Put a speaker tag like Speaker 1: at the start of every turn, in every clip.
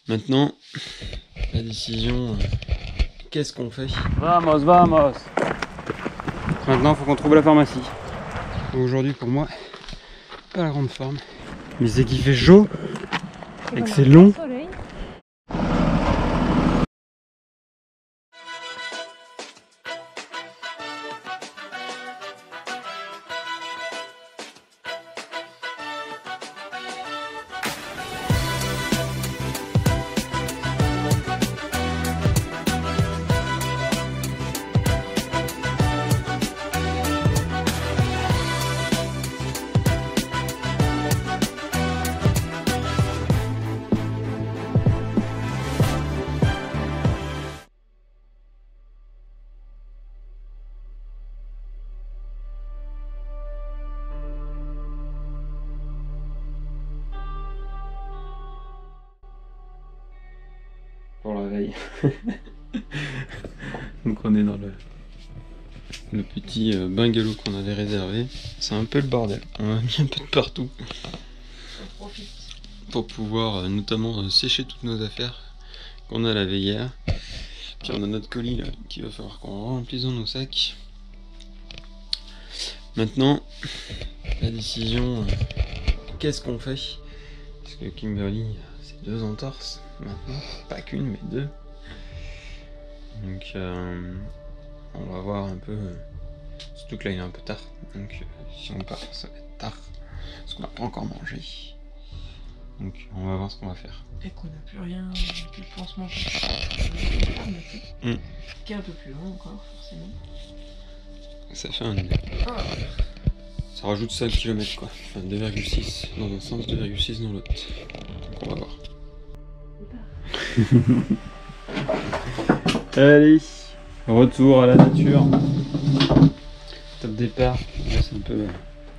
Speaker 1: Maintenant, la décision, qu'est-ce qu'on fait?
Speaker 2: Vamos, vamos. Maintenant, il faut qu'on trouve la pharmacie.
Speaker 1: Aujourd'hui, pour moi, pas la grande forme. Mais c'est qu'il fait chaud et que c'est long. Pour la veille. Donc on est dans le petit bungalow qu'on avait réservé. C'est un peu le bordel. On a mis un peu de partout. Pour pouvoir notamment sécher toutes nos affaires qu'on a lavé hier. Puis on a notre colis là, qu'il va falloir qu'on remplisse dans nos sacs. Maintenant, la décision, qu'est-ce qu'on fait? Parce que Kimberly, c'est 2 entorses maintenant, pas qu'une mais 2. Donc on va voir un peu, surtout que là il est un peu tard, donc si on part ça va être tard, parce qu'on n'a pas encore mangé. Donc on va voir ce qu'on va faire.
Speaker 3: Et qu'on n'a plus rien, plus de pansement. Qui est un peu plus long encore, forcément.
Speaker 1: Ça fait un... Ça rajoute 5 km quoi. Enfin 2,6 dans un sens, 2,6 dans l'autre. Donc on va voir. Allez, retour à la nature. Top départ. Là c'est un peu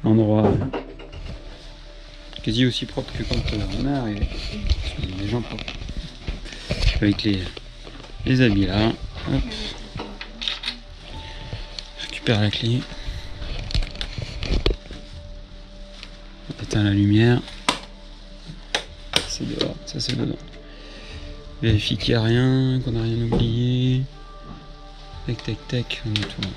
Speaker 1: l'endroit quasi aussi propre que quand on est arrivé. Il y a des gens propres. Avec les habits là. Hop. Je récupère la clé. On éteint la lumière. C'est dehors, ça c'est dedans. Vérifie qu'il n'y a rien, qu'on n'a rien oublié. Tac tac tac, on est tout bon.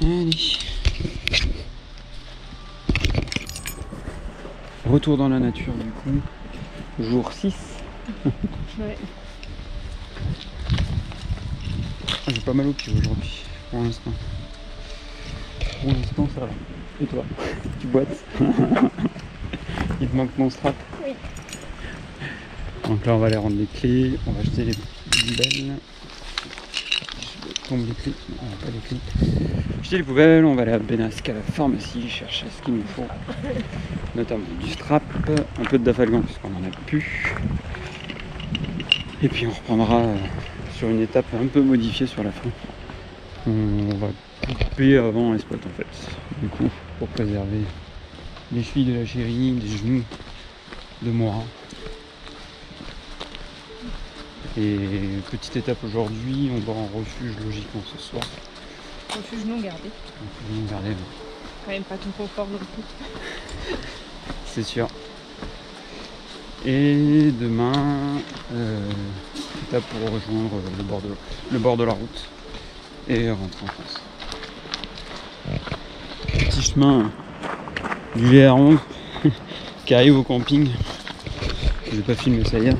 Speaker 1: Allez. Retour dans la nature du coup. Jour 6.
Speaker 3: Ouais.
Speaker 1: J'ai pas mal au pied aujourd'hui, pour l'instant. Pour l'instant ça va. Et toi? Tu boites? Il te manque mon strap?
Speaker 3: Oui.
Speaker 1: Donc là on va aller rendre les clés, on va jeter les poubelles. Tombe les clés, non pas les clés. Jeter les poubelles, on va aller à Benasque à la pharmacie chercher ce qu'il nous faut. Notamment du strap, un peu de dafalgan puisqu'on en a plus. Et puis on reprendra sur une étape un peu modifiée sur la fin. On va couper avant les spots en fait. Du coup, pour préserver les chevilles de la chérie, les genoux de moi. Et petite étape aujourd'hui, on va en refuge logiquement ce soir.
Speaker 3: Refuge non gardé.
Speaker 1: Refuge non gardé, ouais.
Speaker 3: Quand même pas tout confort non plus.
Speaker 1: C'est sûr. Et demain, étape pour rejoindre le bord de la route et rentrer en France. Petit chemin du GR11 qui arrive au camping. Je vais pas filmer ça hier.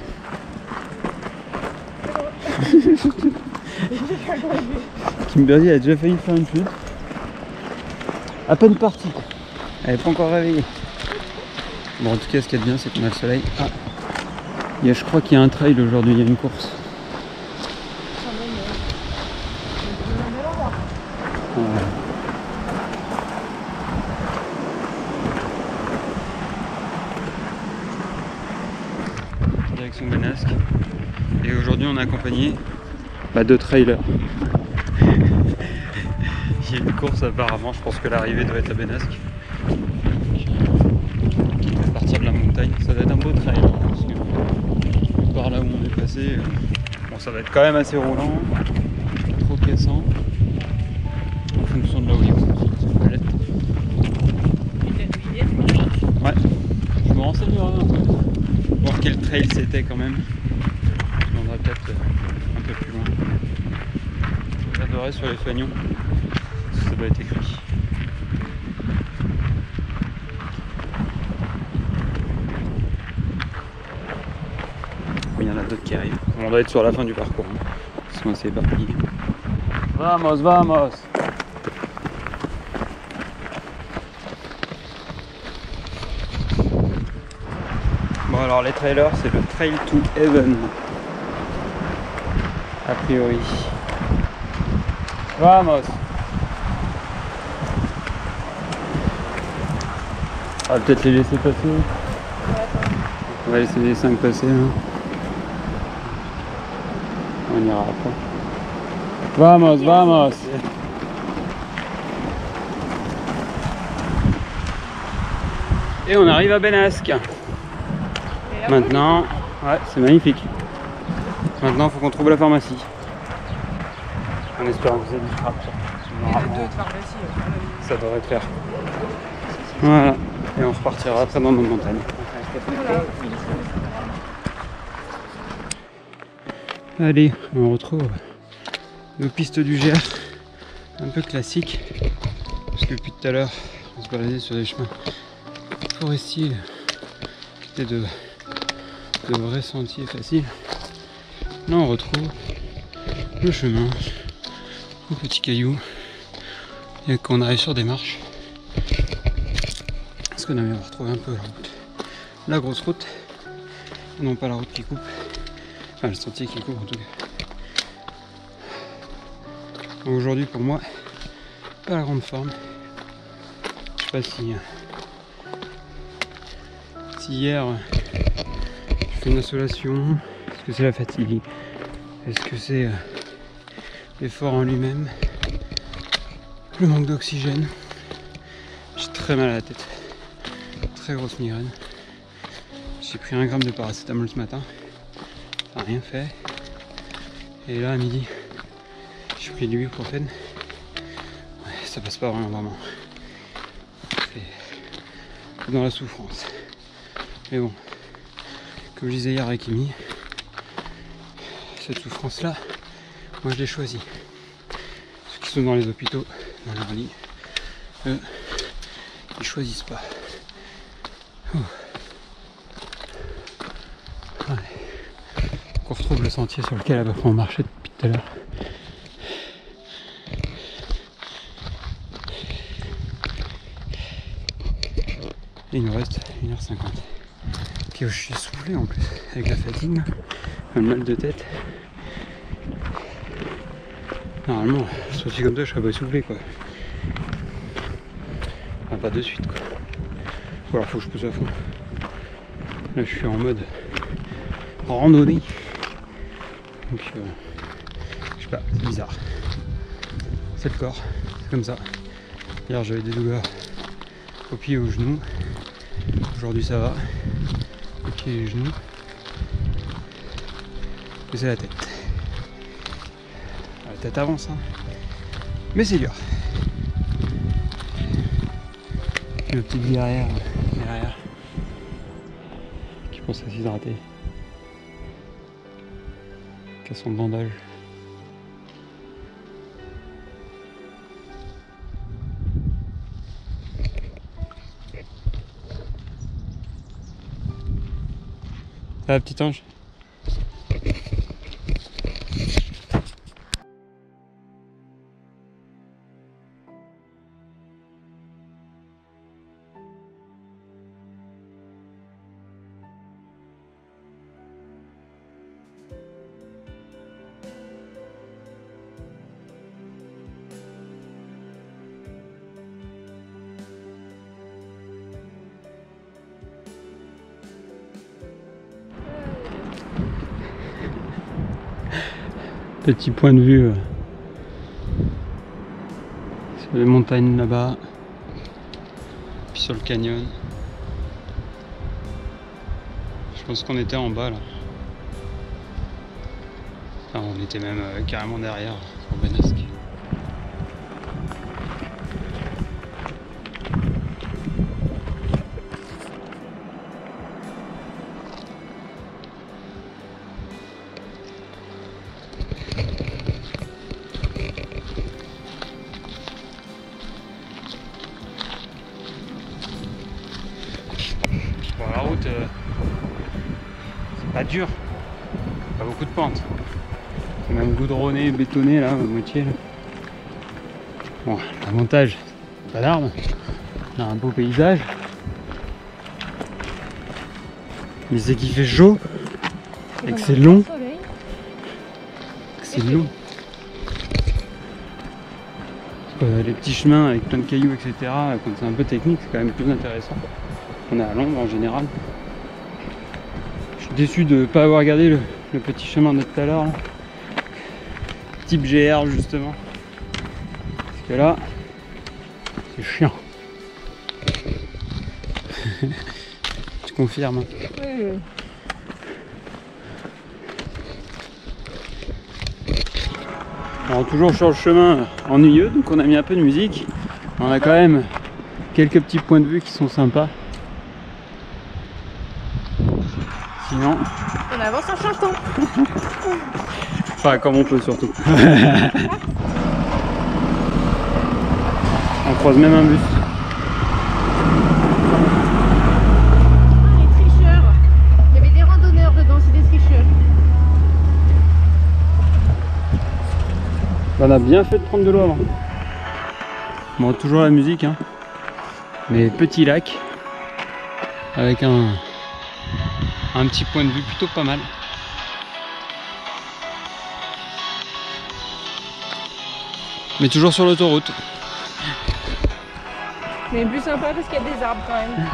Speaker 1: Kimberly a déjà failli faire une chute. À peine partie. Elle n'est pas encore réveillée. Bon, en tout cas, ce qu'il y a de bien, c'est qu'on a le soleil. Ah. Je crois qu'il y a un trail aujourd'hui, il y a une course. Ouais. Direction Benasque. Et aujourd'hui, on est accompagné de trailers. Il y a une course apparemment, je pense que l'arrivée doit être à Benasque. À partir de la montagne, ça va être un beau trail. Parce que par là où on est passé, bon, ça va être quand même assez roulant, pas trop cassant. trail c'était quand même. Je demanderai peut-être un peu plus loin. J'adorais sur les Fanions. Ça doit être écrit. Il y en a d'autres qui arrivent. On doit être sur la fin du parcours. Hein. Ils sont assez éparpillés. Vamos, vamos! Bon alors les trailers c'est le Trail to Heaven. A priori. Vamos! On va peut-être les laisser passer. On va laisser les 5 passer. Hein. On ira après. Vamos, vamos! Et on arrive à Benasque. Maintenant, ouais, c'est magnifique. Maintenant, il faut qu'on trouve la pharmacie. En espérant que c'est du frappe.
Speaker 3: Il y a 2 de pharmacie.
Speaker 1: Ça devrait le faire. Voilà. Et on repartira après dans nos montagnes.
Speaker 3: Voilà.
Speaker 1: Allez, on retrouve nos pistes du Gers. Un peu classiques. Parce que depuis tout à l'heure, on se baladait sur des chemins forestiers qui étaient de vrais sentiers faciles. Là, on retrouve le chemin aux petits cailloux. Et qu'on arrive sur des marches. Parce qu'on avait retrouvé un peu la route. La grosse route. Non pas la route qui coupe. Enfin le sentier qui coupe en tout cas. Donc aujourd'hui pour moi, pas la grande forme. Je sais pas si hier je fais une insolation. Est-ce que c'est la fatigue? Est-ce que c'est l'effort en lui-même? Le manque d'oxygène? J'ai très mal à la tête. Très grosse migraine. J'ai pris 1 gramme de paracétamol ce matin. Ça n'a rien fait. Et là à midi, j'ai pris du ibuprofène. Ouais, ça passe pas vraiment. C'est dans la souffrance. Mais bon, comme je disais hier avec Amy, cette souffrance-là, moi je l'ai choisie. Ceux qui sont dans les hôpitaux, dans leur lit, eux, ils choisissent pas. Ouais. On retrouve le sentier sur lequel on marchait depuis tout à l'heure. Et il nous reste 1h50. Puis je suis soufflé en plus, avec la fatigue, le mal de tête. Normalement, sorti comme ça, je serais pas essoufflé quoi. Enfin, pas de suite quoi. Ou alors faut que je pousse à fond. Là je suis en mode randonnée. Donc je sais pas, c'est bizarre. C'est le corps, c'est comme ça. Hier j'avais des douleurs aux pieds et aux genoux. Aujourd'hui ça va. Les pieds et les genoux. Et c'est la tête. La tête avance hein. Mais c'est dur. Le petit guerrière derrière qui pense à s'hydrater. Qui a son bandage. Ça va petit ange? Petit point de vue sur les montagnes là-bas, puis sur le canyon. Je pense qu'on était en bas là. Enfin, on était même carrément derrière sur Benasque. dur. Pas beaucoup de pente. C'est même goudronné, bétonné là, à moitié. Là. Bon, l'avantage, pas d'arbres. On a un beau paysage. Mais c'est qu'il fait chaud. Et que c'est long. C'est long. Les petits chemins avec plein de cailloux, etc. Quand c'est un peu technique, c'est quand même plus intéressant. On est à l'ombre en général. Je suis déçu de ne pas avoir regardé le petit chemin de tout à l'heure. Type GR justement. Parce que là, c'est chiant. Tu confirmes?
Speaker 3: Oui.
Speaker 1: Alors toujours sur le chemin ennuyeux, donc on a mis un peu de musique. On a quand même quelques petits points de vue qui sont sympas. Sinon...
Speaker 3: On avance en chantant.
Speaker 1: Enfin, comme on peut surtout. On croise même un bus.
Speaker 3: Les tricheurs. Il y avait des randonneurs dedans, c'est des tricheurs.
Speaker 1: On a bien fait de prendre de l'eau avant. Bon, toujours la musique, hein. Mais petit lac. Avec un petit point de vue plutôt pas mal. Mais toujours sur l'autoroute.
Speaker 3: Mais plus sympa parce qu'il y a des arbres quand même.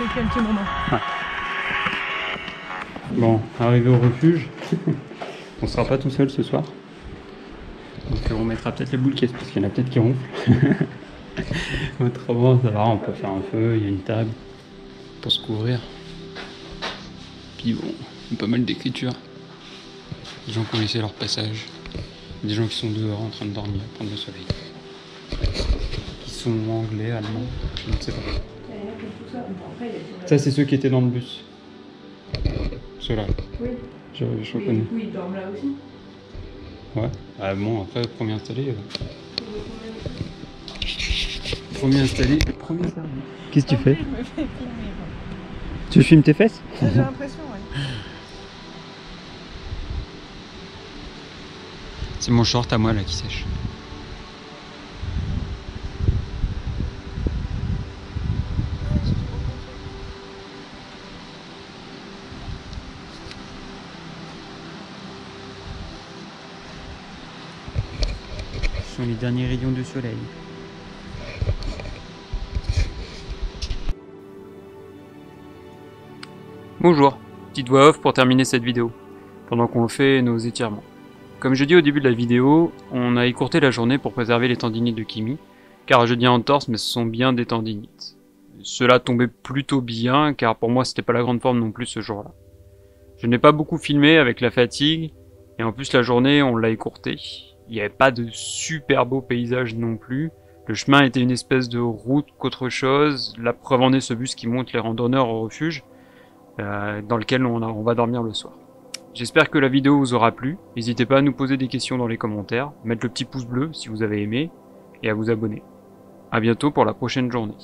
Speaker 3: Depuis un petit moment.
Speaker 1: Ouais. Bon, arrivé au refuge. On sera pas tout seul ce soir. Donc on mettra peut-être les boules caisses parce qu'il y en a peut-être qui ronflent. Autrement, ça va, on peut faire un feu, il y a une table pour se couvrir. Puis bon, pas mal d'écriture. Des gens qui ont laissé leur passage. Des gens qui sont dehors en train de dormir, prendre le soleil. Qui sont anglais, allemands, je ne sais pas. Ça, c'est ceux qui étaient dans le bus. Ceux-là.
Speaker 3: Oui.
Speaker 1: Je reconnais.
Speaker 3: Oui, ils dorment là aussi.
Speaker 1: Ouais. Ah bon, après, premier installé. Premier installé, premier servi. Qu'est-ce que tu fais?
Speaker 3: Je me fais filmer.
Speaker 1: Tu filmes tes fesses?
Speaker 3: J'ai l'impression, ouais.
Speaker 1: C'est mon short à moi là qui sèche. Ce sont les derniers rayons de soleil. Bonjour, petite voix off pour terminer cette vidéo, pendant qu'on fait nos étirements. Comme je dis au début de la vidéo, on a écourté la journée pour préserver les tendinites de Kimi, car je dis entorse mais ce sont bien des tendinites. Cela tombait plutôt bien, car pour moi c'était pas la grande forme non plus ce jour-là. Je n'ai pas beaucoup filmé avec la fatigue, et en plus la journée on l'a écourtée. Il n'y avait pas de super beau paysage non plus, le chemin était une espèce de route qu'autre chose, la preuve en est ce bus qui monte les randonneurs au refuge, dans lequel on va dormir le soir. J'espère que la vidéo vous aura plu, n'hésitez pas à nous poser des questions dans les commentaires, mettre le petit pouce bleu si vous avez aimé, et à vous abonner. A bientôt pour la prochaine journée.